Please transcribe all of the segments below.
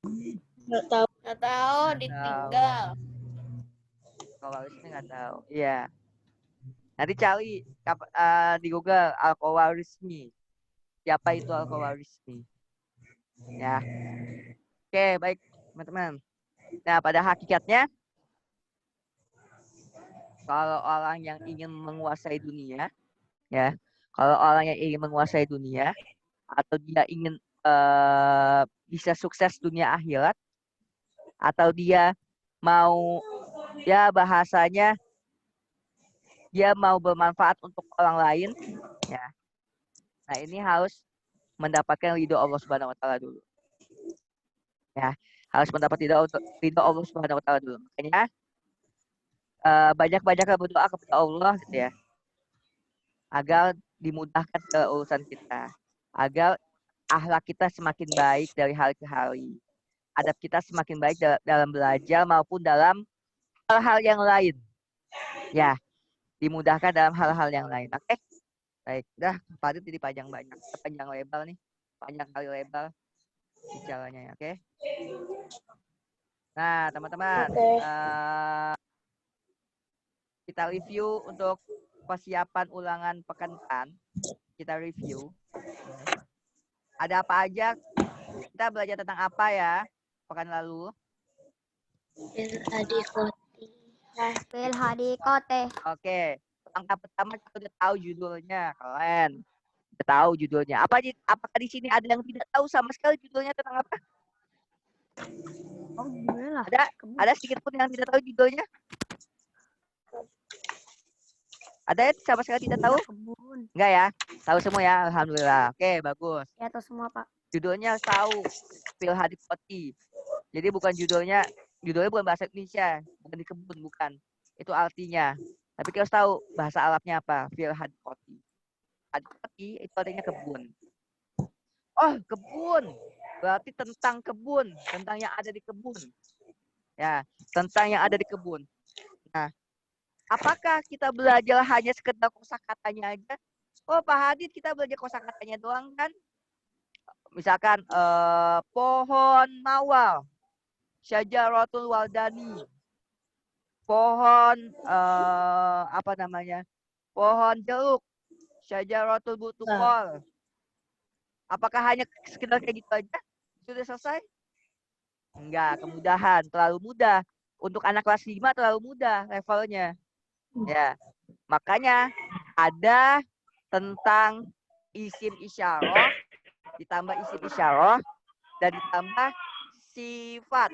Nggak tahu. Nggak tahu, Nggak ditinggal. Alkoholisme nggak tahu. Iya. Nanti cari di Google alkoholisme. Siapa itu alkoholisme? Ya. Oke, baik teman-teman. Nah, pada hakikatnya kalau orang yang ingin menguasai dunia, ya, kalau orang yang ingin menguasai dunia atau dia ingin bisa sukses dunia akhirat, atau dia mau, ya bahasanya dia mau bermanfaat untuk orang lain, ya. Nah, ini harus mendapatkan ridho Allah Subhanahu wa taala dulu. Ya, harus mendapat ridho Allah Subhanahu wa taala dulu. Makanya banyak-banyaklah berdoa kepada Allah gitu ya, agar dimudahkan ke urusan kita, agar akhlak kita semakin baik dari hari ke hari, adab kita semakin baik dalam belajar maupun dalam hal-hal yang lain. Ya, dimudahkan dalam hal-hal yang lain. Oke, baik. Dah, Pak jadi panjang lebar nih, panjang kali lebar bicaranya. Oke. Nah, teman-teman, kita review untuk persiapan ulangan pekan depan. Kita review. Ada apa aja? Kita belajar tentang apa ya pekan lalu? Fil hadikote. Oke. Langkah pertama kita udah tahu judulnya, keren. Udah tahu judulnya. Apakah di sini ada yang tidak tahu sama sekali judulnya tentang apa? Oh, gimana? Ada sedikit pun yang tidak tahu judulnya? Ada yang sama sekali tidak tahu? Kebun. Enggak ya? Tahu semua ya? Alhamdulillah. Oke, bagus. Ya, tahu semua, Pak. Judulnya tahu. Fil hadikoti. Jadi judulnya bukan bahasa Indonesia, bukan di kebun, bukan. Itu artinya. Tapi kita harus tahu bahasa Arabnya apa. Fil hadikoti. Hadikoti itu artinya kebun. Oh, kebun. Berarti tentang kebun, tentang yang ada di kebun. Ya, tentang yang ada di kebun. Nah, apakah kita belajar hanya sekedar kosakatanya aja? Oh, Pak Hadid kita belajar kosakatanya doang kan? Misalkan pohon mawar, syajaratul waldani, pohon apa namanya? Pohon jeruk, syajaratul butukol. Apakah hanya sekedar kayak gitu aja? Sudah selesai? Enggak, kemudahan, terlalu mudah. Untuk anak kelas 5 terlalu mudah levelnya. Ya. Makanya ada tentang isim isyarah, ditambah isim isyarah, dan ditambah sifat.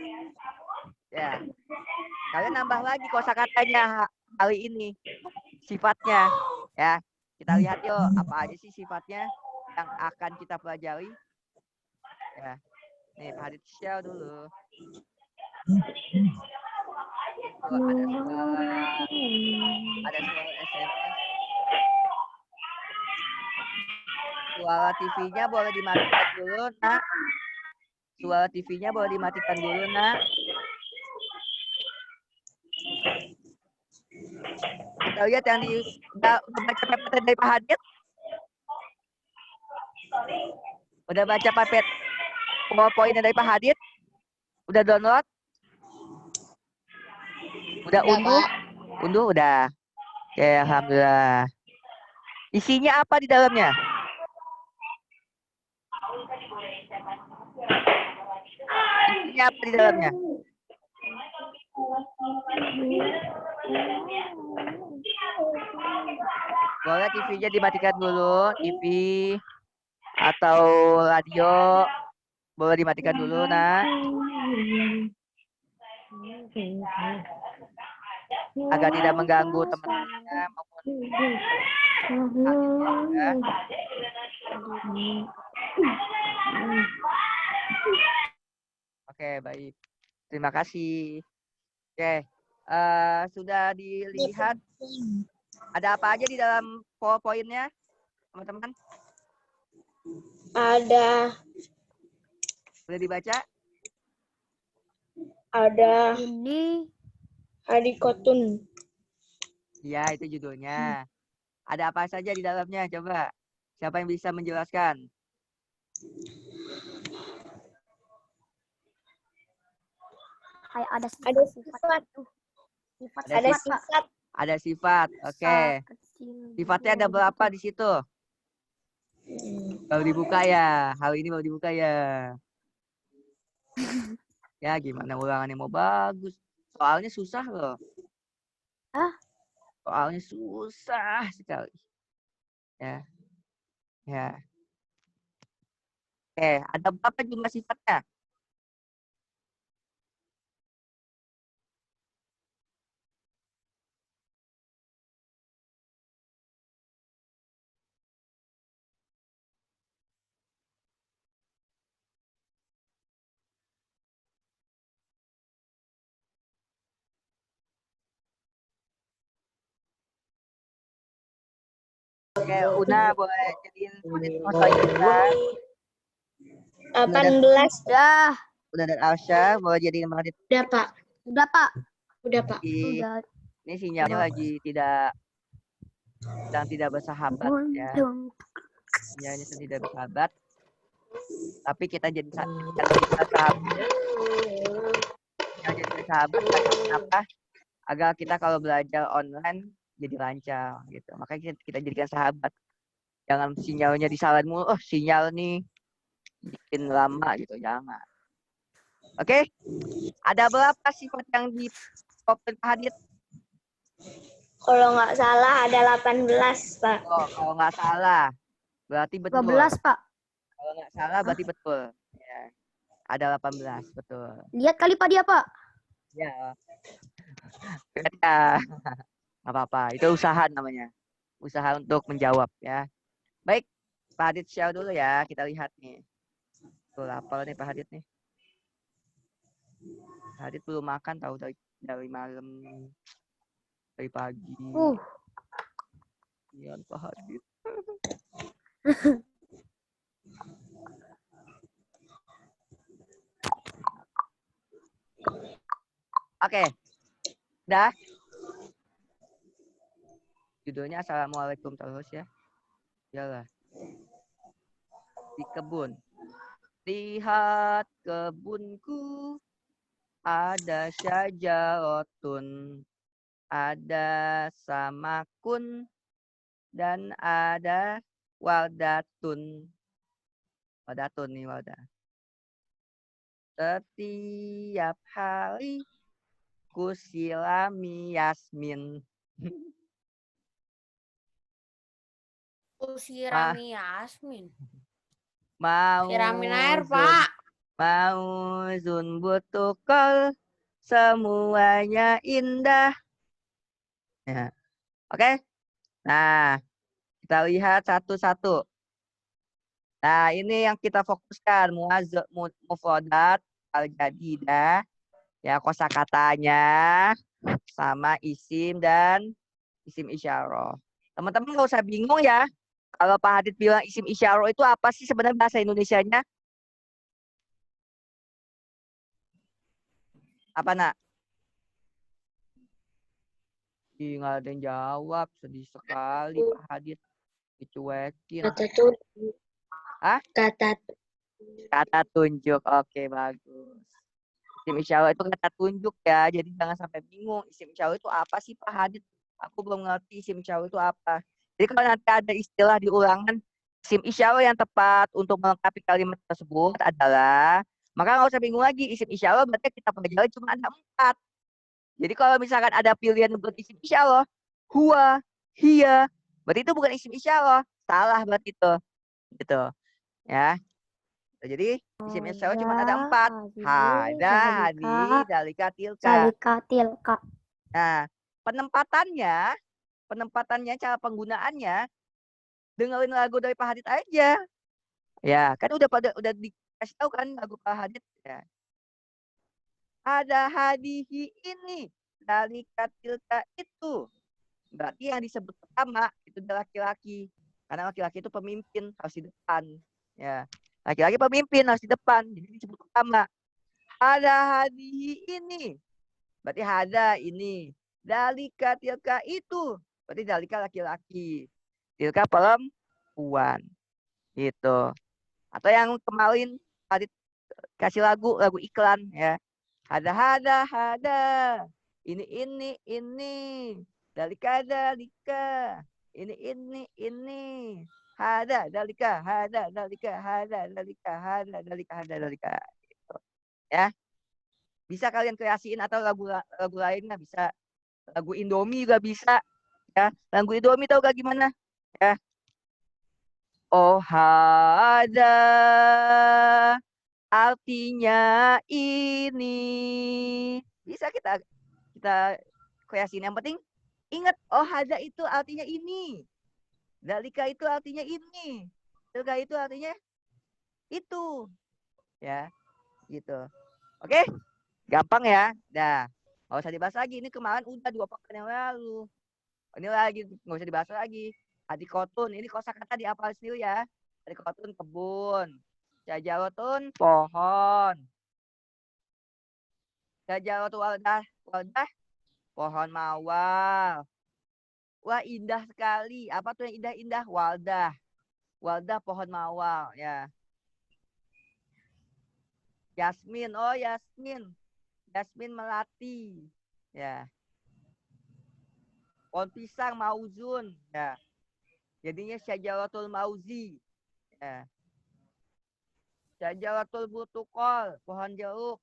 Ya. Kalian nambah lagi kosakatanya kali ini. Sifatnya. Ya. Kita lihat yuk, apa aja sih sifatnya yang akan kita pelajari. Ya. Nih, Pak Hadid share dulu. Ada suara SMS. Suara TV-nya boleh dimatikan dulu, Nak. Suara TV-nya boleh dimatikan dulu, Nak. Kita lihat yang udah baca PPT dari Pak Hadid. Udah baca PowerPoint dari Pak Hadid? Udah download? Udah unduh? Pak. Unduh udah. Oke, alhamdulillah. Isinya apa di dalamnya? Isinya apa di dalamnya? Boleh TV-nya dimatikan dulu, TV atau radio boleh dimatikan dulu, Nak. Agar tidak mengganggu teman-temannya maupun hadirnya. Oke, baik. Terima kasih. Oke, sudah dilihat ada apa aja di dalam PowerPoint-nya, teman-teman? Ada. Boleh dibaca? Ada. Ini Hadikotun. Iya, itu judulnya. Ada apa saja di dalamnya? Coba. Siapa yang bisa menjelaskan? Kayak ada Ada sifat-sifat sifat. itu. Ada Sifat-sifat, Pak. sifat. Ada sifat. Oke. Besar, kecil, Sifatnya ada gitu. berapa di situ? Baru dibuka ya. Hal ini baru dibuka ya. Ya gimana ulangannya mau bagus. Soalnya susah loh. Hah? Soalnya susah sekali. Ya. Ya. Oke, ada berapa jumlah sifatnya? Oke, Una boleh jadiin selanjutnya. 18. Udah, Dan Arsha boleh jadiin menit. Udah, Pak. udah, Pak. Udah, Pak. Udah. Ini sinyalnya lagi sedang tidak bersahabat ya. Sinyalnya sedang tidak bersahabat. Tapi kita jadi sahabat. Kita jadi sahabat kenapa? Agar kita kalau belajar online jadi lancar gitu. Makanya kita jadikan sahabat. Jangan sinyalnya disalahin mulu. Oh, sinyal nih bikin lama gitu. Jangan. Oke. Ada berapa sifat yang di Pak Hadid? Kalau nggak salah ada 18, Pak. Oh, kalau nggak salah berarti betul. 12, Pak. Kalau nggak salah berarti betul. Ya. Ada 18, betul. Lihat kali Pak dia, Pak. Ya. Ya. Nggak apa-apa. Itu usaha namanya. Usaha untuk menjawab ya. Baik, Pak Hadid share dulu ya. Kita lihat nih. Tuh lapar nih Pak Hadid nih. Pak Hadid belum makan tahu dari malam, dari pagi. Iya Pak Hadid. Oke. Dah. Judulnya Assalamualaikum terus ya. Iyalah. Di kebun. Lihat kebunku. Ada syajaratun. Ada samakun. Dan ada wardatun. Wardatun nih wardah. Setiap hari kusilami Yasmin. Sirami Yasmin. Mau Siramin air, Pak. Mau zunbutukol. Semuanya indah. Ya. Oke. Nah, kita lihat satu-satu. Nah, ini yang kita fokuskan. Mufrodat, al-jadidah. Ya, kosakatanya sama isim dan isim isyarah. Teman-teman nggak usah bingung ya. Kalau Pak Hadid bilang isim isyarah itu apa sih sebenarnya bahasa Indonesianya? Apa nak? Ih, nggak ada yang jawab. Sedih sekali Pak Hadid. Dicuekin. Kata tunjuk. Hah? Kata tunjuk. Oke, bagus. Isim isyarah itu kata tunjuk ya. Jadi jangan sampai bingung. Isim isyarah itu apa sih Pak Hadid? Aku belum ngerti isim isyarah itu apa. Jadi kalau nanti ada istilah di ulangan, isim isyarah yang tepat untuk melengkapi kalimat tersebut adalah, maka nggak usah bingung lagi. Isim isyarah berarti kita pelajari cuma ada 4. Jadi kalau misalkan ada pilihan buat isim isyarah, huwa, hiya, berarti itu bukan isim isyarah. Salah berarti itu. Gitu. Ya. Jadi isim isyarah cuma ada 4. Hada, hadi, dalika, tilka. Salika, tilka. Nah, penempatannya, cara penggunaannya, dengerin lagu dari Pak Hadid aja. Ya, kan udah dikasih tahu kan lagu Pak Hadid ya. Ada hadihi ini, dalika tilka itu. Berarti yang disebut pertama itu adalah laki-laki. Karena laki-laki itu pemimpin, harus di depan. Ya. Laki-laki pemimpin harus di depan. Jadi disebut pertama. Ada hadihi ini. Berarti hada ini. Dalika tilka itu. Berarti dalika laki-laki. Tilka perempuan. Gitu. Atau yang kemarin tadi kasih lagu iklan ya. Hada. Ini. Dalika. Ini. Dalika. Gitu. Ya. Bisa kalian kreasiin atau lagu lainnya bisa. Lagu Indomie juga bisa. Ya, lagu Indomie tahu gak gimana? Ya. Oh hada artinya ini. Bisa kita kreasiin. Yang penting ingat, oh hada itu artinya ini. Dalika itu artinya ini. Dalika itu artinya itu. Ya, gitu. Oke? Gampang ya. Dah. Nggak usah dibahas lagi. Ini kemarin udah 2 pekan yang lalu. Ini lagi nggak usah dibahas lagi. Adikotun. Ini kosakata dihafal sendiri ya. Adikotun kebun. Syajarotun pohon. Syajarotun waldah pohon mawar. Wah, indah sekali. Apa tuh yang indah-indah? Waldah pohon mawar ya. Yasmin, oh Yasmin melati ya. Pohon pisang mauzun ya. Jadinya syajaratul mauzi ya. Syajaratul butukol, pohon jeruk.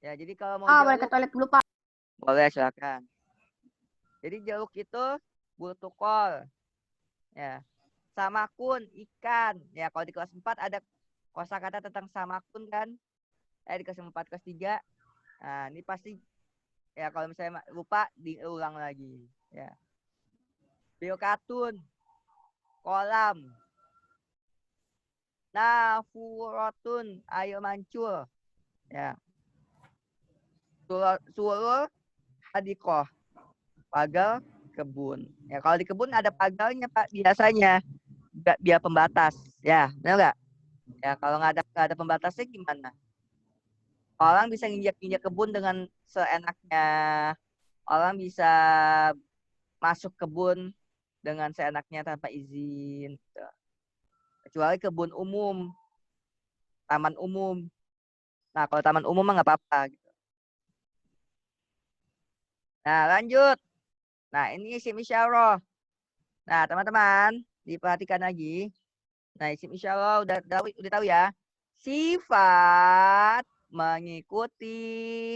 Ya, jadi kalau mau Boleh jeruk ke toilet dulu, Pak. boleh, silakan. Jadi jeruk itu butukol. Ya. Samakun ikan. Ya, kalau di kelas 4 ada kosakata tentang samakun kan? Di kelas 4 kelas 3. Nah, ini pasti ya kalau misalnya lupa diulang lagi ya. Biokatun kolam. Nafurotun air mancur ya. Surul hadikoh pagar kebun ya. Kalau di kebun ada pagarnya Pak biasanya biar pembatas ya, benar nggak ya? Kalau nggak ada pembatasnya gimana? Orang bisa nginjak kebun dengan seenaknya. Orang bisa masuk kebun dengan seenaknya tanpa izin. Gitu. Kecuali kebun umum, taman umum. Nah, kalau taman umum mah nggak apa-apa. Gitu. Nah, lanjut. Nah, ini isim isyarah. Nah, teman-teman, diperhatikan lagi. Nah, isim isyarah udah tahu ya. Sifat mengikuti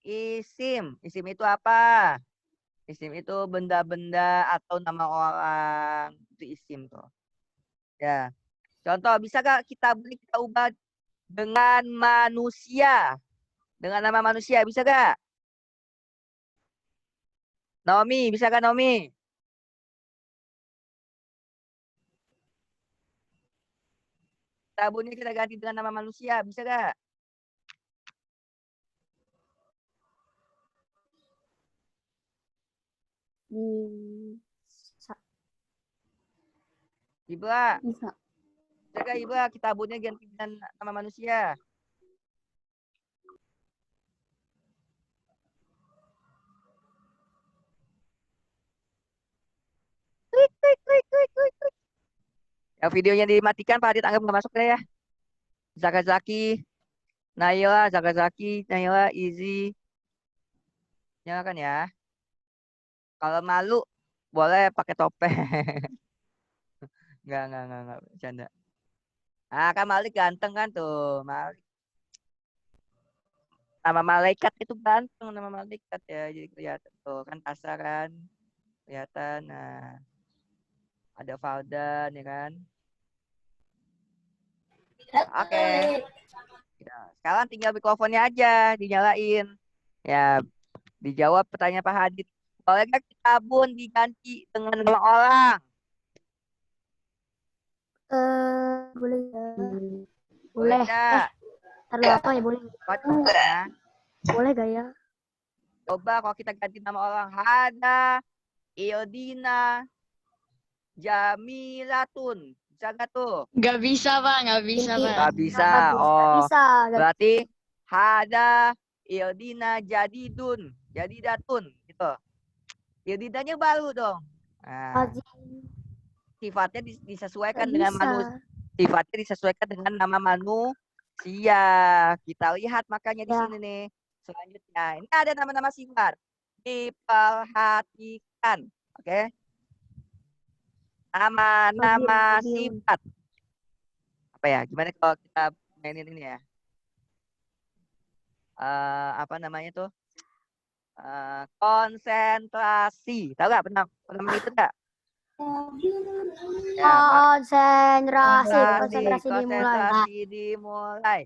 isim. Isim itu apa? Isim itu benda-benda atau nama orang. Itu isim tuh. Ya. Contoh, bisa gak kita ubah dengan manusia? Dengan nama manusia, bisa gak? Naomi, bisa gak Naomi? Tabunnya kita ganti dengan nama manusia, bisa gak? Bisa. Ibra, Bisa. bisa gak Ibra kita tabunnya ganti dengan nama manusia? Klik. Yang videonya dimatikan, Pak Adit anggap nggak masuk deh ya. Zakazaki, Naila, Izzy. Nyalakan ya. Kalau malu, boleh pakai topeng. Enggak, bercanda. Ah, kan Malik ganteng kan tuh, Malik. Nama malaikat itu ganteng, nama malaikat ya. Jadi kelihatan tuh, kan Tasa kan. Kelihatan, nah. Ada Faldan, ya kan. Oke. Ya, sekarang tinggal mikrofonnya aja, dinyalain. Ya, dijawab pertanyaan Pak Hadid. Boleh nggak kitabun diganti dengan nama orang? Boleh ya. Boleh Boleh. nggak? Taruh apa ya, boleh? Ya. Boleh gak ya? Coba kalau kita ganti nama orang. Hada, Iodina, Jamilatun. Bisa nggak tuh? Gak bisa, Pak. Gak bisa, Ini. Pak. Nggak bisa. Nggak Oh, bisa. berarti Hada, Iodina, Jadidun. Jadidatun. Gitu. Iodinanya baru dong. Nah, Azim. sifatnya disesuaikan Nggak dengan bisa. manusia. Sifatnya disesuaikan dengan nama manusia. Kita lihat makanya di Ya. sini nih. Selanjutnya, ini ada nama-nama sifat. Diperhatikan. Oke. Nama-nama Nabil. sifat. Apa ya? Gimana kalau kita mainin ini ya? Apa namanya tuh? Konsentrasi. Tahu nggak? Pernah itu nggak? Ya, Konsentrasi dimulai. dimulai.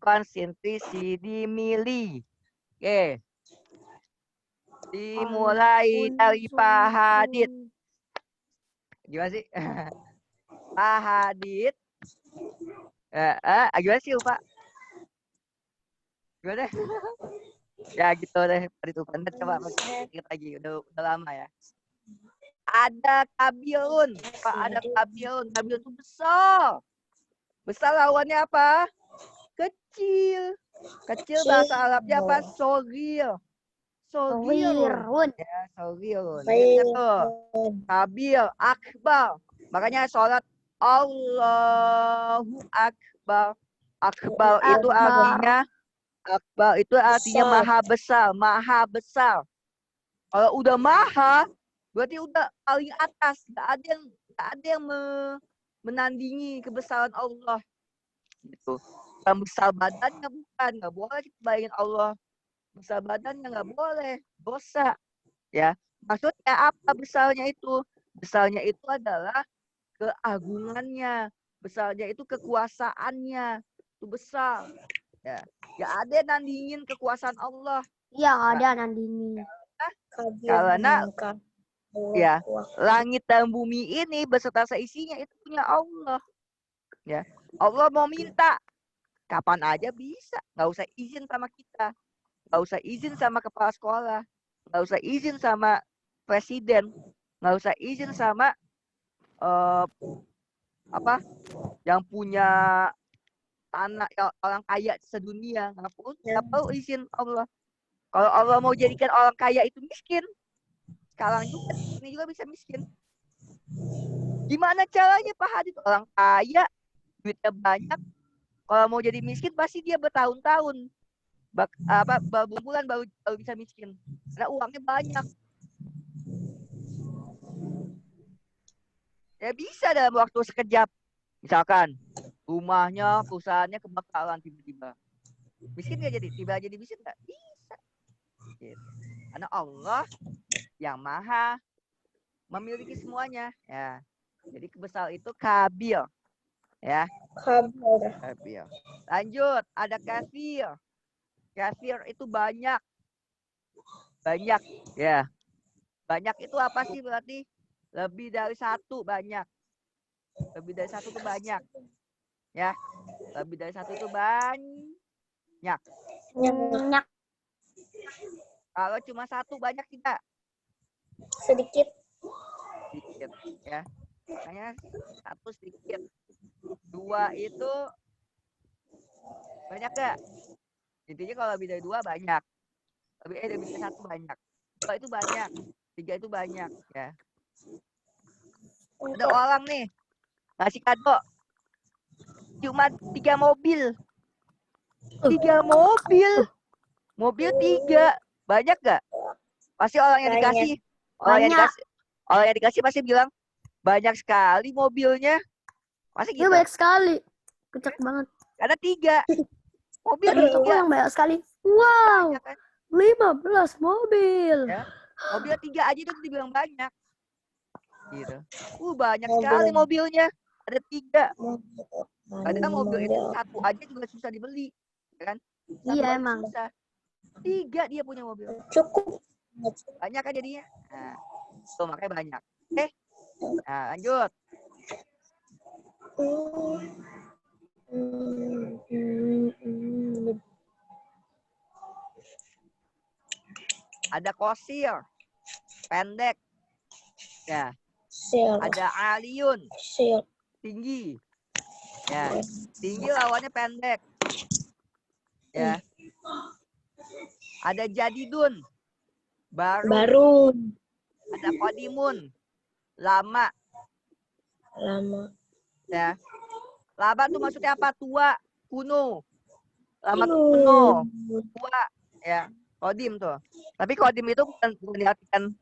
Konsentrasi dimilih. Oke. Dimulai dari Pak Hadid. Gimana sih? Pak Hadid. Gimana sih, Pak? Gimana? Ya gitu deh. Itu kan coba ingat lagi. Udah lama ya. Ada kabilun. Pak, ada kabilun. Kabilun itu besar. Besar lawannya apa? Kecil. Kecil bahasa Arabnya apa? Sogil. Sogilun. Ya, sogilun. Ingat tuh. Kabil, akbar. Makanya sholat Allahu Akbar. Akbar itu artinya maha besar, maha besar. Kalau udah maha, berarti udah paling atas. Gak ada yang menandingi kebesaran Allah. Gitu. Yang besar badannya bukan, nggak boleh kita bayangin Allah besar badannya, nggak boleh, dosa. Ya, maksudnya apa besarnya itu? Besarnya itu adalah keagungannya, besarnya itu kekuasaannya, itu besar. Ya, nggak ada yang nandingin kekuasaan Allah. Iya, ada nandini. Karena ya langit dan bumi ini beserta seisinya itu punya Allah. Ya, Allah mau minta kapan aja bisa, nggak usah izin sama kita, nggak usah izin sama kepala sekolah, nggak usah izin sama presiden, nggak usah izin sama yang punya tanah, orang kaya sedunia, nggak perlu izin Allah. Kalau Allah mau jadikan orang kaya itu miskin, sekarang juga ini juga bisa miskin. Gimana caranya Pak Hadid? Orang kaya, duitnya banyak. Kalau mau jadi miskin pasti dia bertahun-tahun, berbulan baru bisa miskin. Karena uangnya banyak. Ya bisa dalam waktu sekejap. Misalkan rumahnya, perusahaannya kebakaran tiba-tiba. Miskin nggak jadi? Tiba jadi miskin nggak? Bisa. Gitu. Karena Allah yang maha memiliki semuanya. Ya. Jadi kebesar itu kabil. Ya. Kabil. Lanjut, ada kafir. Kafir itu banyak. Banyak. Ya. Banyak itu apa sih berarti? Lebih dari satu banyak. Lebih dari satu itu banyak. Ya. Lebih dari satu itu banyak. Banyak. Kalau cuma satu banyak tidak? Sedikit. Sedikit. Ya. Makanya satu sedikit. Dua itu banyak gak? Intinya kalau lebih dari dua banyak. Lebih dari satu banyak. Dua itu banyak. Tiga itu banyak. Ya. Ada orang nih ngasih kado cuma 3 mobil. 3 mobil. Mobil 3. Banyak gak? Pasti orang yang dikasih. Orang yang dikasih pasti bilang banyak sekali mobilnya. Pasti gitu. Banyak sekali. Kocak banget. Ada 3. Mobil Untuk 3. yang banyak sekali. Wow. Banyak, kan? 15 mobil. Ya. Mobil 3 aja itu dibilang banyak. Gitu. Banyak sekali mobilnya. Ada 3. Padahal mobil itu satu aja juga susah dibeli. Kan? Satu Iya aja emang. susah. 3 dia punya mobil. Cukup. Banyak kan jadinya. Nah, tuh makanya banyak. Oke. Nah, lanjut. Ada kosir. Pendek. Ya. Ada aliyun. Tinggi. Ya. Tinggi lawannya pendek. Ya. Ada jadidun. Baru. Baru. Ada qadimun. Lama. Lama. Ya. Lama tuh maksudnya apa? Tua, kuno. Lama tuh kuno, tua, ya. Kodim tuh. Tapi kodim itu bukan diartikan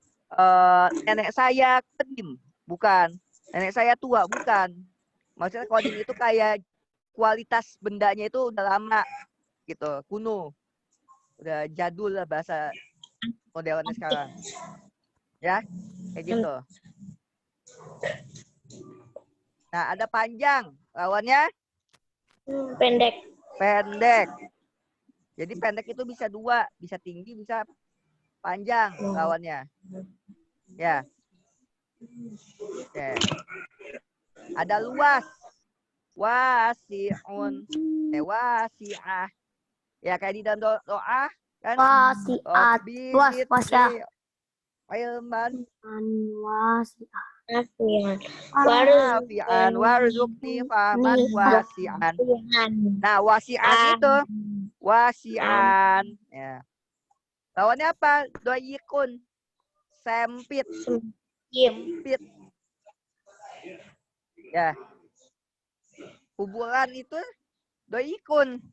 nenek saya kodim, bukan. Nenek saya tua, bukan. Maksudnya kodim itu kayak kualitas bendanya itu udah lama gitu, kuno. Udah jadul lah bahasa modernnya sekarang. Ya, kayak gitu. Nah, ada panjang. Lawannya Pendek. pendek. Jadi pendek itu bisa dua, bisa tinggi, bisa panjang lawannya. Ya. Oke. Ada luas. Wasi'un. Wasi'ah. Ya kayak di dalam doa kan. Wasiat. Luas, wasiat. Ilman Wasiat. Afian. wafi'an warzuqni fahman wasi'an. Nah, wasi'an itu wasi'an. Ya. Lawannya apa? Doyikun. Sempit. Sempit. Ya. Kuburan itu doyikun.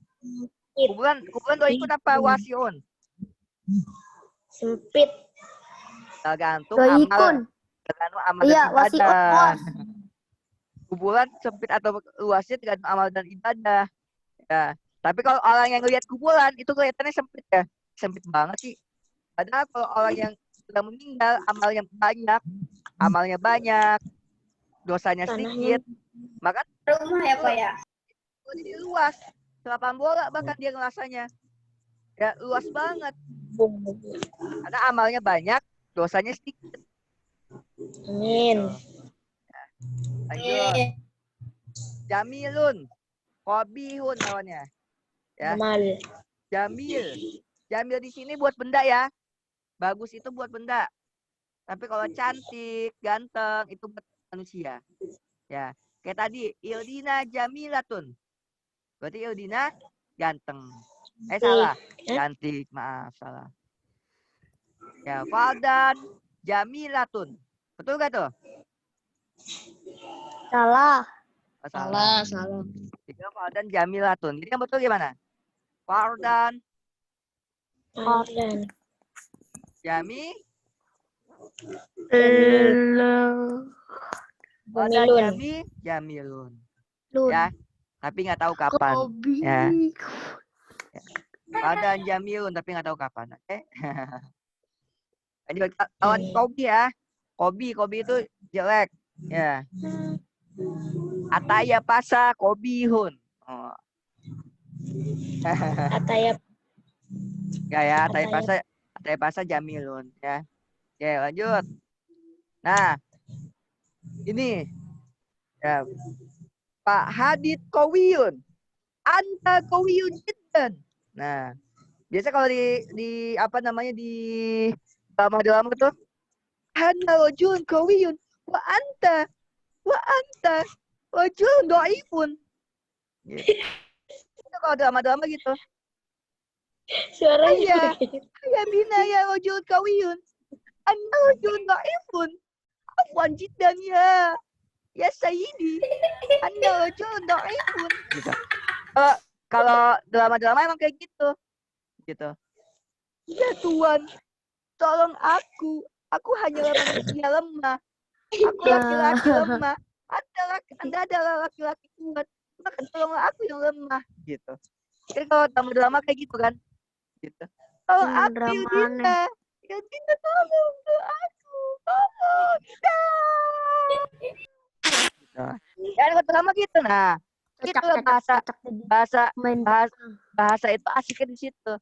Kuburan doyikun apa? Wasiun. Sempit. Tergantung Doyikun. amal Iya, dan wasiun ibadah. luas. Kuburan sempit atau luasnya tergantung amal dan ibadah. Ya. Tapi kalau orang yang lihat kuburan itu kelihatannya sempit ya. Sempit banget sih. Padahal kalau orang yang sudah meninggal amalnya banyak, dosanya sedikit, maka Rumah ya Pak ya? jadi luas. Selapan bola bahkan dia ngerasanya. Ya luas banget. Karena amalnya banyak, dosanya sedikit. Amin. Lanjut. Jamilun. Qobihun lawannya. Ya. Amal. Jamil. Jamil di sini buat benda ya. Bagus itu buat benda. Tapi kalau cantik, ganteng itu buat manusia. Ya. Kayak tadi, Ildina Jamilatun. Berarti Ildina ganteng. Salah. Cantik, maaf, salah. Ya, Faldan Jamilatun. Betul gak tuh? Salah. Oh, Salah, salah. Jadi Faldan Jamilatun. Jadi yang betul gimana? Faldan Ardan. Jami. Faldan Jamilun. Jami Jamilun. Lun. Ya. Tapi nggak tahu kapan. Kobi. Ya. Faldan Jamilun tapi nggak tahu kapan. Oke. Ini lawan Kobi ya. Kobi itu jelek. Ya. Ataya pasa Kobihun. Oh. Ataya. Ya, Ataya pasa Jamilun ya. Oke, lanjut. Nah, ini ya, Pak Hadid Kowiyun. Anta Kowiyun jiddan. Nah, biasa kalau di apa namanya di drama tuh Hana rajulun Kowiyun wa anta rajulun dhaifun. Gitu. Itu kalau drama gitu. Suaranya. Ya bina ya rajulun Kowiyun. Anta rajulun dhaifun. Afwan jiddan ya. Ya Sayyidi. Anda rajulun dhaifun. Gitu. Kalau drama emang kayak gitu. Gitu. Ya Tuhan, tolong aku. Aku hanyalah manusia lemah. Aku laki-laki lemah. Anda adalah laki-laki kuat. Maka tolonglah aku yang lemah. Gitu. Jadi kalau drama kayak gitu kan. Gitu. Tolong aku Yudina. Yudina tolong aku. Tolong. Gitu. Ya kalau drama gitu. Nah. Itu bahasa itu asiknya di situ.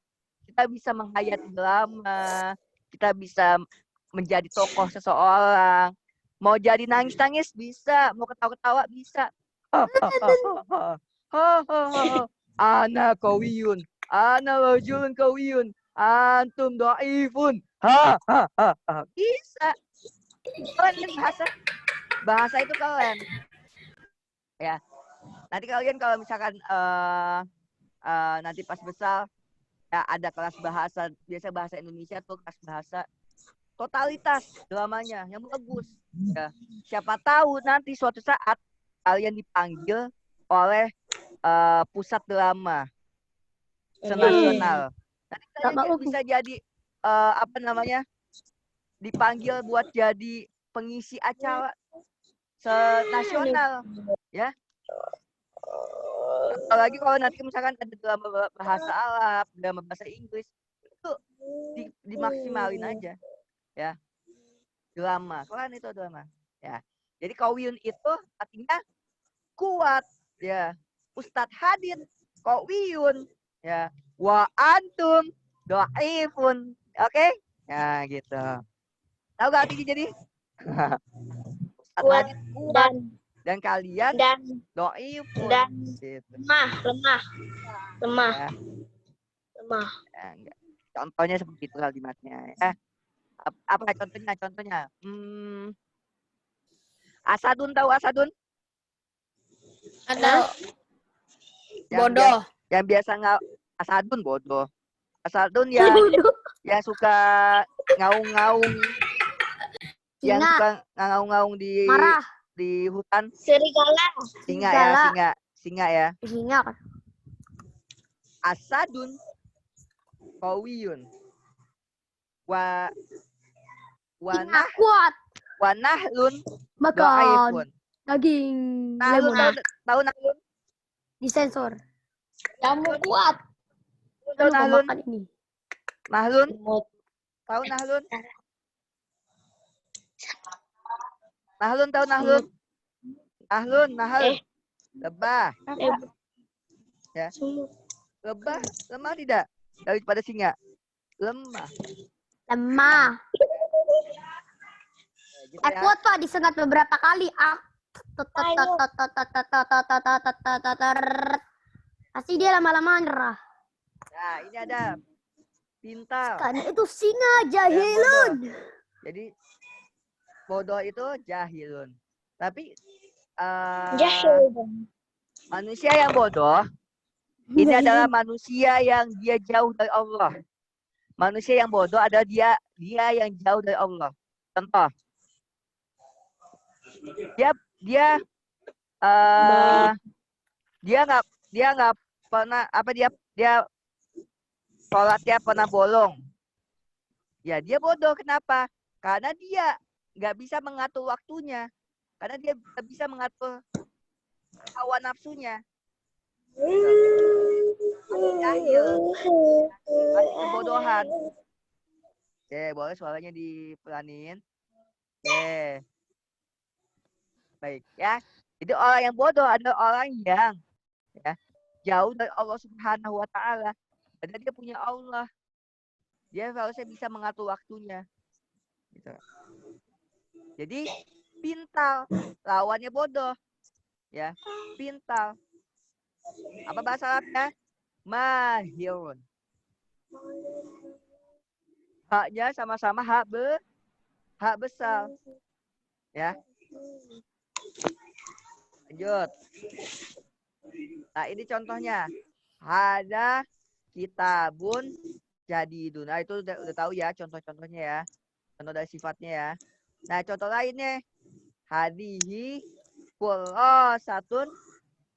Kita bisa menghayati drama. Kita bisa menjadi tokoh seseorang. Mau jadi nangis-nangis bisa, mau ketawa-ketawa bisa. Ana kawiyun, ana rajulun kawiyun, antum dhaifun. Bisa. Keren bahasa itu keren. Ya. Nanti kalian kalau misalkan nanti pas besar ya ada kelas bahasa, biasa bahasa Indonesia tuh kelas bahasa. totalitas dramanya yang bagus. Ya. Siapa tahu nanti suatu saat kalian dipanggil oleh pusat drama senasional. Nanti kalian bisa jadi apa namanya? Dipanggil buat jadi pengisi acara senasional, ya. Apalagi kalau nanti misalkan ada drama bahasa Arab, drama bahasa Inggris, itu dimaksimalin aja, ya. Drama, kalian itu drama, ya. Jadi Qawiyun itu artinya kuat, ya. Ustadz Hadid Qawiyun, ya. Wa antum dhaifun, oke? Ya gitu. Tahu gak artinya jadi? Ustadz Kuat Hadid kuat dan kalian dan dhaifun. dan Gitu. lemah. Ya. Lemah. Ya, enggak. Contohnya seperti itu kalimatnya, ya. Apa contohnya? Asadun, tahu Asadun? Ada Yang bodoh. Yang biasa nggak Asadun bodoh. Asadun yang suka ngaung-ngaung. Yang Singa. suka ngaung-ngaung di Marah. di hutan. Serigala. Singa ya, singa ya. Singa kan. Asadun Qawiyun. Singa kuat. Nahlun Makan dhaifun. daging Nahlun lemon. tahu Nahlun? Disensor. Kamu kuat. Tahu Lu Nahlun? makan ini. Nahlun? Tahu Nahlun? Nahlun tahu Nahlun? Nahlun. Lebah. Ya. Lebah, lemah tidak? Daripada singa. Lemah. Gitu ya. Kuat Pak, disengat beberapa kali. Pasti dia lama-lama nyerah. Nah, ini ada pintar. Karena itu singa jahilun. Jadi bodoh itu jahilun. Tapi manusia yang bodoh ini adalah manusia yang dia jauh dari Allah. Manusia yang bodoh adalah dia yang jauh dari Allah. Contoh, dia nggak pernah dia sholatnya pernah bolong. Ya dia bodoh, kenapa? Karena dia nggak bisa mengatur waktunya. Karena dia nggak bisa mengatur hawa nafsunya. Jahil. Kebodohan. Oke, boleh suaranya dipelanin. Oke. Baik ya. Jadi orang yang bodoh adalah orang yang jauh dari Allah Subhanahu wa taala. Padahal dia punya Allah. Dia harusnya bisa mengatur waktunya. Gitu. Jadi pintar, lawannya bodoh. Ya, pintar. Apa bahasa Arabnya? Mahirun. Haknya sama-sama hak besar. Ya. Lanjut. Nah, ini contohnya. Ada kitabun jadidun. Nah, itu udah tahu ya contoh-contohnya ya. Contoh dari sifatnya ya. Nah, contoh lainnya. Hadihi pulosatun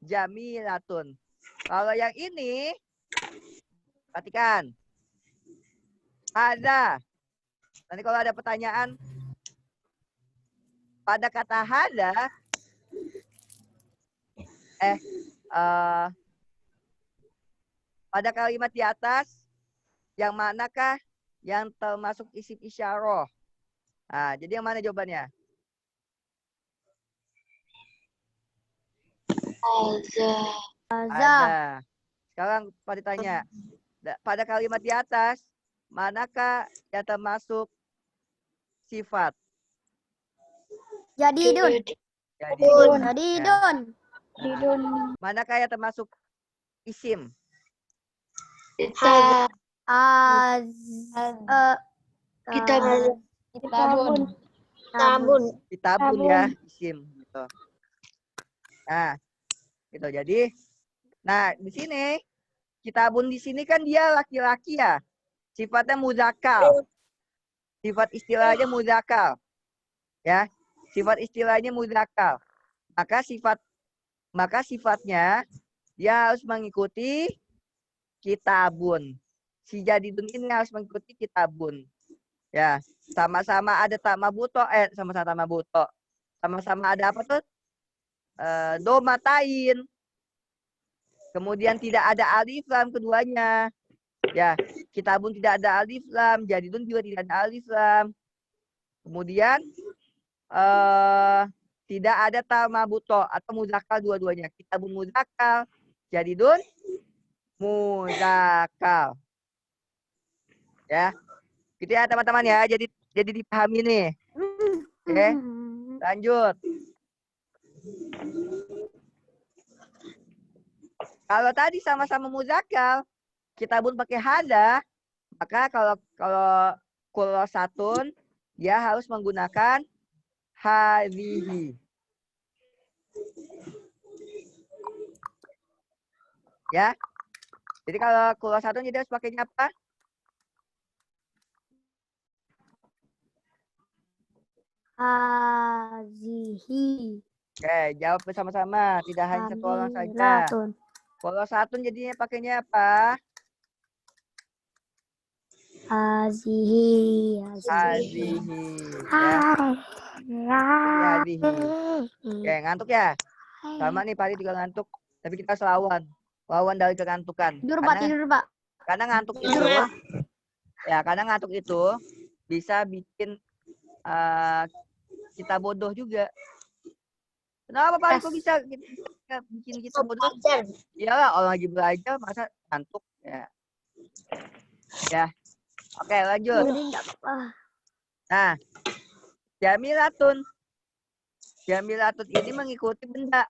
jamilatun. Kalau yang ini, perhatikan. Ada. Nanti kalau ada pertanyaan, pada kata hada, pada kalimat di atas, yang manakah yang termasuk isim isyarah? Nah, jadi yang mana jawabannya? Ada. Sekarang pada tanya, pada kalimat di atas, manakah yang termasuk sifat? Jadidun. Manakah yang termasuk isim? Kitabun ya, isim gitu. Nah, gitu. Jadi, nah di sini kitabun di sini kan dia laki-laki ya. Sifatnya muzakkar. Sifat istilahnya mudzakkar. Ya. Sifat istilahnya mudzakkar. Maka sifatnya dia harus mengikuti kitabun. Si jadidun ini harus mengikuti kitabun. Ya, sama-sama ada sama-sama buto. Sama-sama ada apa tuh? Domatain. Kemudian tidak ada alif lam keduanya. Ya, kitabun tidak ada alif lam, jadidun juga tidak ada alif lam. Kemudian tidak ada tamabuto atau muzakkar dua-duanya. Kitabun muzakkar, jadidun muzakkar. Ya. Gitu ya teman-teman ya. Jadi dipahami nih. Oke. Lanjut. Kalau tadi sama-sama muzakkar, kitabun pakai hada, maka kalau kulosatun dia harus menggunakan hadhihi. Ya. Jadi kalau kulosatun jadi harus pakainya apa? Hazihi. Oke, jawab bersama-sama. Tidak hanya satu orang saja. Hamilatun. Kulosatun jadinya pakainya apa? Hazihi. Hadhihi. Ya. Jadi hadhihi. Oke, ngantuk ya? Sama nih, Pak juga ngantuk. Tapi kita selawan. Lawan dari kegantukan. Tidur, Pak. Tidur, Pak. Karena ngantuk itu, karena ngantuk itu bisa bikin kita bodoh juga. Kenapa Pak kok bisa bikin kita bodoh? Iyalah, orang lagi belajar masa ngantuk ya. Ya. Oke, lanjut. Nah, jamilatun. Jamilatun ini mengikuti benda.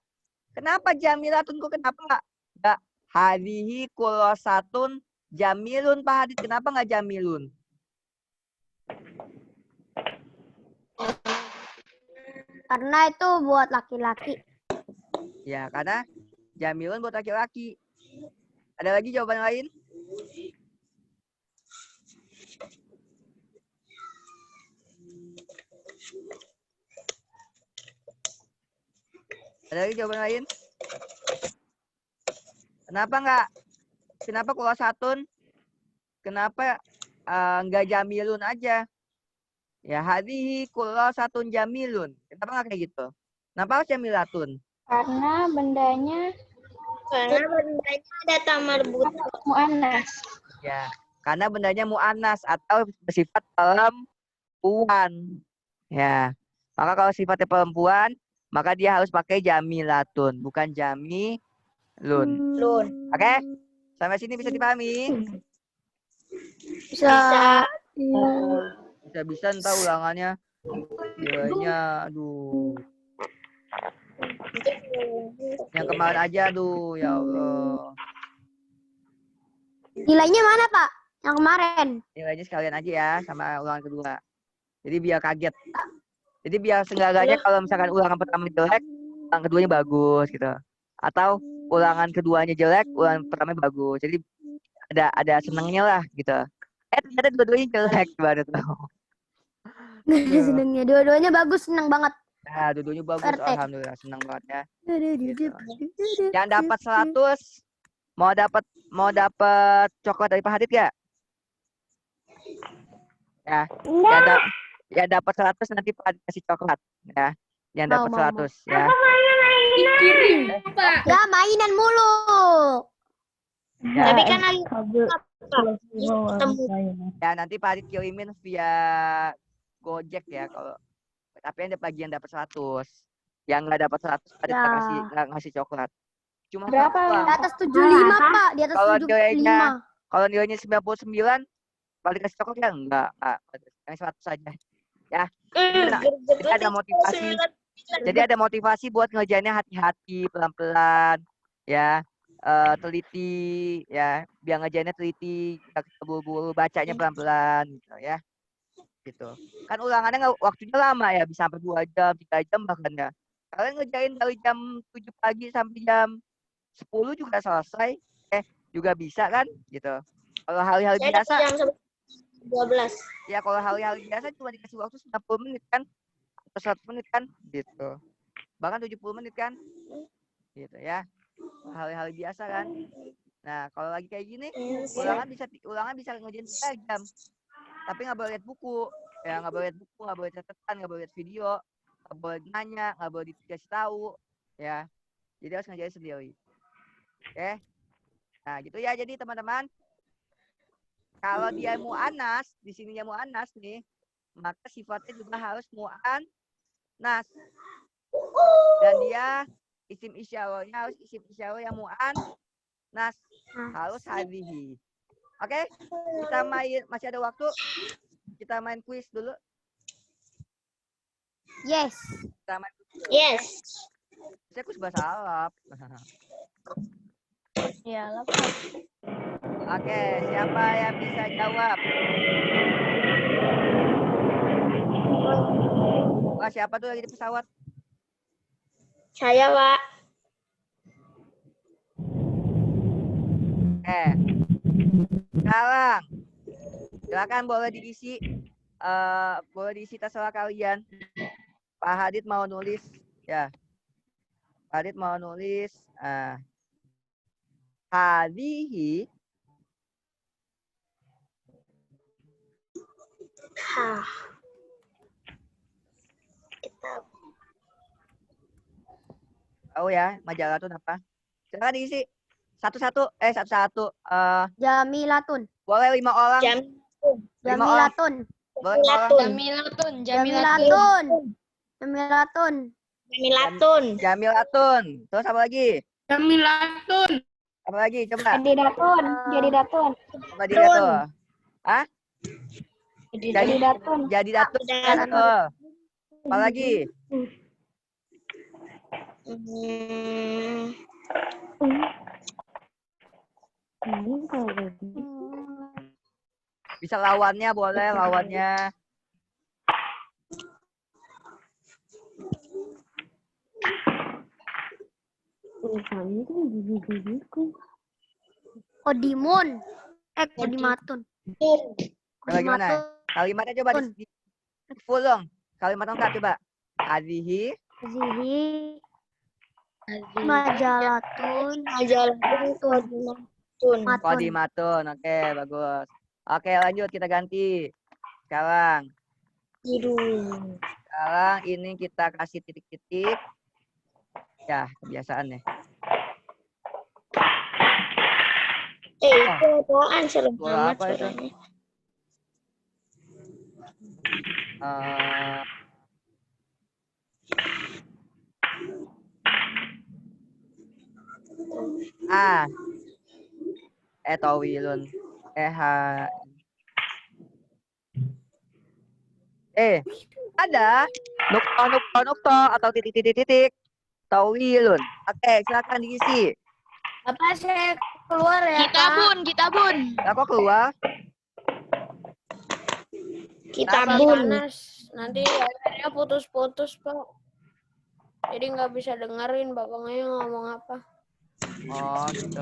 Kenapa jamilatun kok kenapa enggak hadhihi kulosatun jamilun Pak Hadid? Kenapa enggak jamilun? Karena itu buat laki-laki. Ya, karena jamilun buat laki-laki. Ada lagi jawaban lain? Ada lagi jawaban lain? Kenapa kulosatun? Kenapa enggak jamilun aja? Ya, hadhihi kulosatun jamilun. Kenapa nggak kayak gitu? Kenapa harus jamilatun? Karena bendanya ada tamar buta. muannas. Ya, karena bendanya mu'annas atau bersifat perempuan. Ya, maka kalau sifatnya perempuan, maka dia harus pakai jamilatun, bukan jamilun. Oke? Sampai sini bisa dipahami? Bisa. Bisa entah ulangannya. Nilainya, aduh. Yang kemarin aja, aduh, ya Allah. Nilainya mana, Pak? Yang kemarin. Nilainya sekalian aja ya, sama ulangan kedua. Jadi biar kaget. Jadi biar seenggaknya kalau misalkan ulangan pertama jelek, ulangan keduanya bagus gitu. Atau ulangan keduanya jelek, ulangan pertamanya bagus. Jadi ada senangnya lah gitu. Ternyata dua-duanya jelek, gimana tuh? Senangnya. Dua-duanya bagus, senang banget. Nah, dua-duanya bagus, RT. alhamdulillah senang banget ya. Gitu. Yang dapat 100 mau dapat coklat dari Pak Hadid ya? Ya. Yang dapat 100 nanti Pak Hadid kasih coklat ya. Yang dapat 100 ya. Ya, mainan mulu. Ya. Tapi kan lagi Ya, nanti Pak Hadid kirimin via Gojek ya kalau tapi yang bagian dapat 100. Yang nggak dapat 100 Pak Hadid nggak ngasih coklat. Cuma Berapa? Di atas 75, Pak. Di atas Kalau 75. kalau nilainya 99 Pak Hadid kasih coklat ya enggak. Yang 100 saja. Ya. Jadi ada motivasi. Jadi ada motivasi buat ngerjainnya hati-hati, pelan-pelan, ya, teliti, ya, biar ngerjainnya teliti, buru-buru, bacanya pelan-pelan, gitu, ya, gitu. Kan ulangannya waktunya lama ya, bisa sampai 2 jam, 3 jam bahkan ya. Kalian ngerjain dari jam 7 pagi sampai jam 10 juga selesai, juga bisa kan, gitu. Kalau hari-hari biasa, 12. Ya kalau hari-hari biasa cuma dikasih waktu 90 menit kan, atau 100 menit kan, gitu. Bahkan 70 menit kan, gitu ya. Hari-hari biasa kan. Nah kalau lagi kayak gini, ulangan bisa ngerjain 3 jam, tapi nggak boleh lihat buku. Ya nggak boleh lihat buku, nggak boleh catatan, nggak boleh lihat video, nggak boleh nanya, nggak boleh dikasih tahu, ya. Jadi harus ngerjain sendiri. Oke. Nah gitu ya. Jadi teman-teman, kalau dia mu'anas, di sini dia mu'anas nih, maka sifatnya juga harus mu'annas. Dan dia isim isyarahnya harus isim isyarah yang mu'annas. Harus hadhihi. Oke? Kita main, masih ada waktu. Kita main kuis dulu. Yes. Kita main kuis dulu. Yes. Saya kuis bahasa Arab. Iyalah. Oke, siapa yang bisa jawab? Wah, siapa tuh lagi di pesawat? Saya, Pak. Sekarang silakan boleh diisi terserah kalian. Pak Hadid mau nulis ya. Pak Hadid mau nulis hadhihi Kitab. tahu ya majalah itu apa? Silakan diisi satu-satu. Jamilatun. Boleh 5 orang. Jam. 5 orang. Jamilatun. Boleh 5 orang. Jamilatun. Jamilatun. Jamilatun. Jamilatun. Jamilatun. Terus apa lagi? Jamilatun. Apa lagi? Coba. Jadidatun. Jadidatun. Coba dilihat tuh. Hah? Jadidatun. Jadidatun. Betul. Apa lagi? Bisa lawannya, boleh lawannya. Kodimun. Kodimatun. Coba gimana? Kodimatun. Kalimatnya coba di full dong. Kalimat lengkap coba. Hadhihi. Zihi. Majalatun. Majalatun. Qadimatun. Oke, bagus. Oke, lanjut kita ganti. Sekarang ini kita kasih titik-titik. Ya, kebiasaan ya. Itu apaan serem Bola amat apa itu? suaranya. Tawilun. Ada nukta atau titik-titik. Tawilun. Oke, silakan diisi. Apa saya keluar ya, Kita bun. Lah kok keluar? Kitabun. Nanti akhirnya putus-putus, Pak. Jadi nggak bisa dengerin bapaknya ngomong apa. Oh, gitu.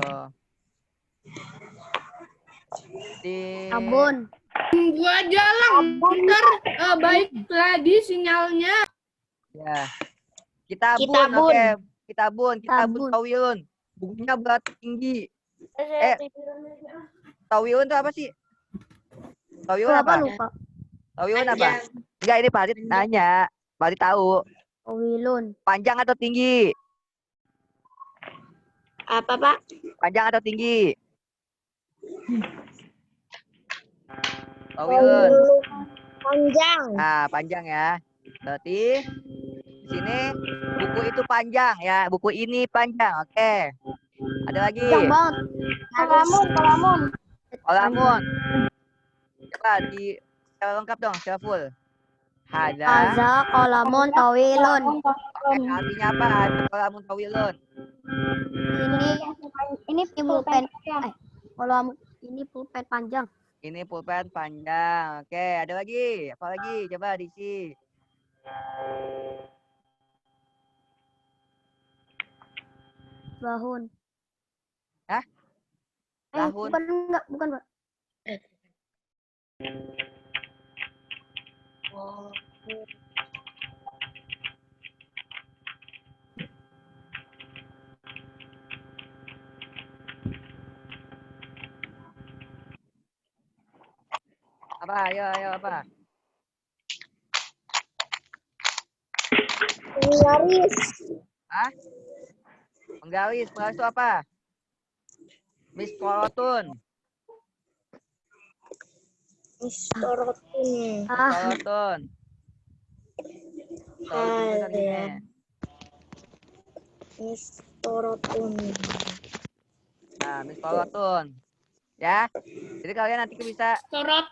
Abun. Tunggu aja lang, ntar baik lagi sinyalnya. Ya. Kitabun, Kitabun. oke. Kitabun Kitabun. tawilun. Bukunya berat tinggi. Tawilun itu apa sih? Tawilun apa? Lupa. Tawilun apa? Enggak, ini Pak Adit nanya. Pak Adit tahu. Tawilun. Panjang atau tinggi? Apa, Pak? Panjang atau tinggi? Tawilun. Panjang. Nah, panjang ya. Berarti di sini buku itu panjang ya. Buku ini panjang. Oke. Ada lagi. Panjang banget. Kolamun. Kolamun. Coba di secara lengkap dong, secara full. Hada. Haza kolamun tawilun. Oke, artinya apa? Hada kolamun tawilun. Ini pulpen. Kolamun ini pulpen panjang. Ini pulpen panjang. Oke, ada lagi. Apa lagi? Coba diisi. Bahun. Hah? Lahun. Bukan, Pak. Apa? Ayo apa? Penggaris. Hah? Penggaris itu apa? Miskolotun. Mistorotun. Miskolotun. Tulisan Ya. ini. Mistorotun. Nah, miskolotun. Ya. Jadi kalian nanti bisa Sorot.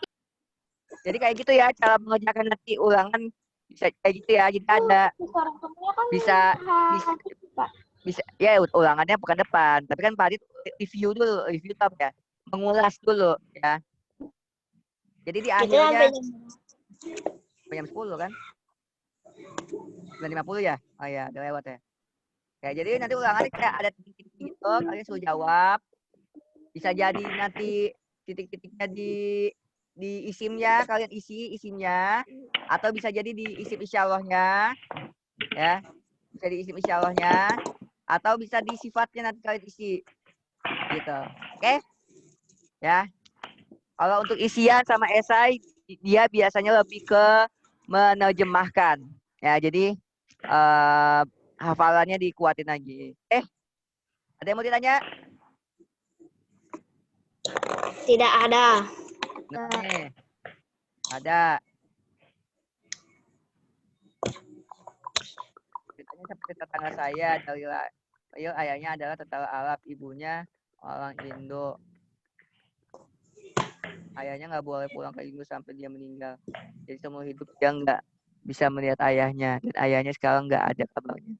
jadi kayak gitu ya cara mengerjakan nanti ulangan bisa kayak gitu ya. Jadi ada bisa bisa ya ulangannya bukan depan, tapi kan Pak Adit review itu apa ya? Mengulas dulu ya. Jadi di Itu akhirnya sampai jam 10 kan? 9.50 ya? Oh ya, udah lewat ya. Ya, jadi nanti ulangannya kayak ada titik-titik gitu, kalian suruh jawab. Bisa jadi nanti titik-titiknya di isimnya, kalian isi isimnya, atau bisa jadi di isim insyallahnya, ya. Bisa di isim insyallahnya, atau bisa di sifatnya nanti kalian isi, gitu. Oke? Ya. Kalau untuk isian sama esai, dia biasanya lebih ke menerjemahkan. Ya, jadi hafalannya dikuatin lagi. Ada yang mau ditanya? tidak ada. Nih, ada. Ceritanya seperti tetangga saya, ayahnya adalah tentara Arab, ibunya orang Indo. Ayahnya nggak boleh pulang ke Indo sampai dia meninggal. Jadi seumur hidup dia nggak bisa melihat ayahnya. Dan ayahnya sekarang nggak ada kabarnya.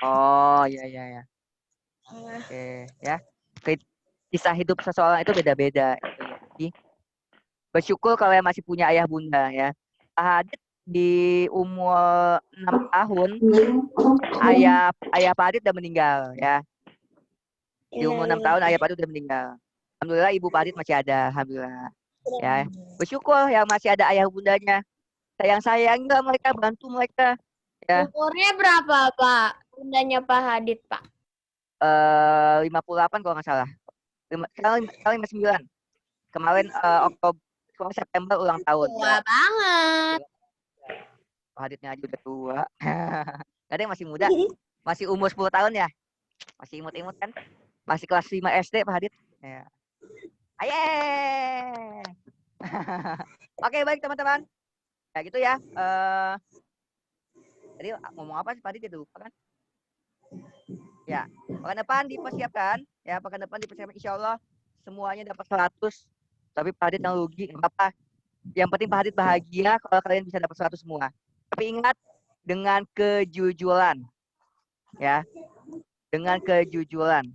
Oh, ya. Oke, ya. Kisah hidup seseorang itu beda-beda. Jadi, bersyukur kalau yang masih punya ayah bunda ya. Pak Hadit di umur 6 tahun, ayah Pak Hadit udah meninggal ya. Di umur 6 tahun ayah Pak Hadit udah meninggal. Alhamdulillah ibu Pak Hadit masih ada, alhamdulillah. Ya, bersyukur yang masih ada ayah bundanya. Sayang-sayangnya mereka, bantu mereka. Ya. Umurnya berapa, Pak? Bundanya Pak Hadit, Pak? 58 kalau nggak salah. Sekarang 59. Kemarin Oktober, September ulang tahun. Tua banget. Pak Haditnya aja udah tua. Ada yang masih muda. Masih umur 10 tahun ya. Masih imut-imut kan. Masih kelas 5 SD Pak Hadit. Ya. Aye. Oke, baik teman-teman. Ya gitu ya. Tadi ngomong apa sih Pak Hadit, lupa kan? Ya, pekan depan dipersiapkan. Ya, pekan depan dipersiapkan. Insya Allah semuanya dapat 100. Tapi Pak Hadit yang rugi, nggak apa-apa. Yang penting Pak Hadit bahagia kalau kalian bisa dapat 100 semua. Tapi ingat, dengan kejujuran. Ya, dengan kejujuran.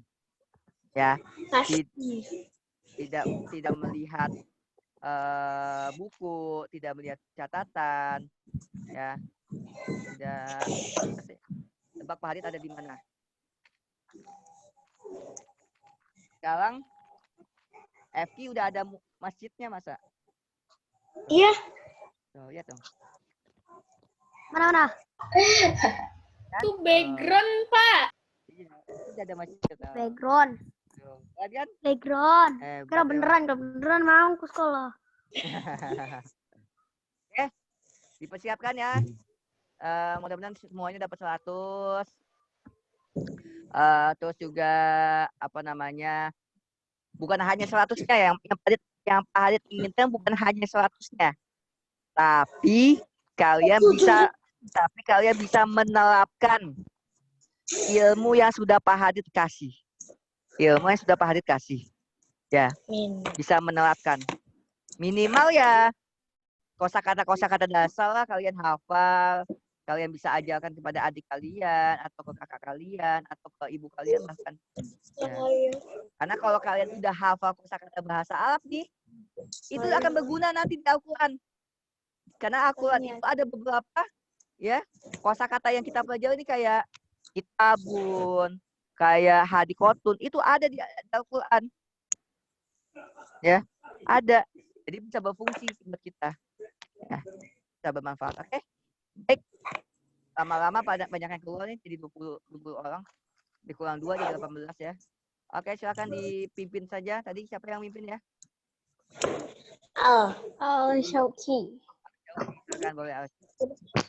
Ya, tidak melihat buku, tidak melihat catatan. Ya, tidak. Tebak Pak Hadit ada di mana? Sekarang FK udah ada masjidnya masa? Iya. Tuh, lihat dong. Mana? Itu background, Pak. Iya, udah ada masjid. Background. Lihat. Background. Kira beneran mau ke sekolah. Oke, dipersiapkan ya. Mudah-mudahan semuanya dapat 100. Terus juga apa namanya? Bukan hanya 100-nya yang Pak Hadit inginkan, bukan hanya 100-nya. Tapi kalian bisa menerapkan ilmu yang sudah Pak Hadit kasih. Ya, bisa menerapkan. Minimal ya kosakata dasar lah kalian hafal. Kalian bisa ajarkan kepada adik kalian, atau ke kakak kalian, atau ke ibu kalian bahkan. Ya. Karena kalau kalian udah hafal kosakata bahasa Arab nih, itu akan berguna nanti di Al-Quran. Karena Al-Quran itu ada beberapa ya kosakata yang kita pelajari ini kayak kitabun, kayak hadikotun, itu ada di Al-Quran. Ya, ada. Jadi bisa berfungsi buat kita. Nah, bisa bermanfaat. Oke. Baik. Lama-lama banyak yang keluar nih, jadi 20 orang. Dikurang 2 jadi 18 ya. Oke, silakan dipimpin saja. Tadi siapa yang mimpin ya? Al. Syauki. Silakan boleh. Al.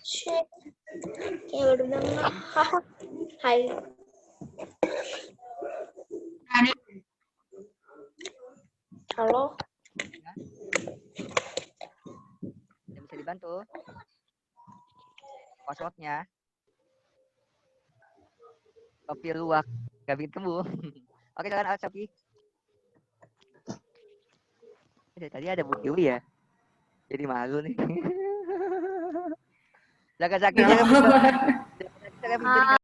Shit. Ya udah dengar. Haha. Hai. Halo. Yang bisa dibantu. Passwordnya. Kopi luwak. Gak bikin kembung. Oke, silakan Al Syauki. Tadi ada Bu Dewi ya. Jadi malu nih. Silakan Syauki. Silakan pimpin.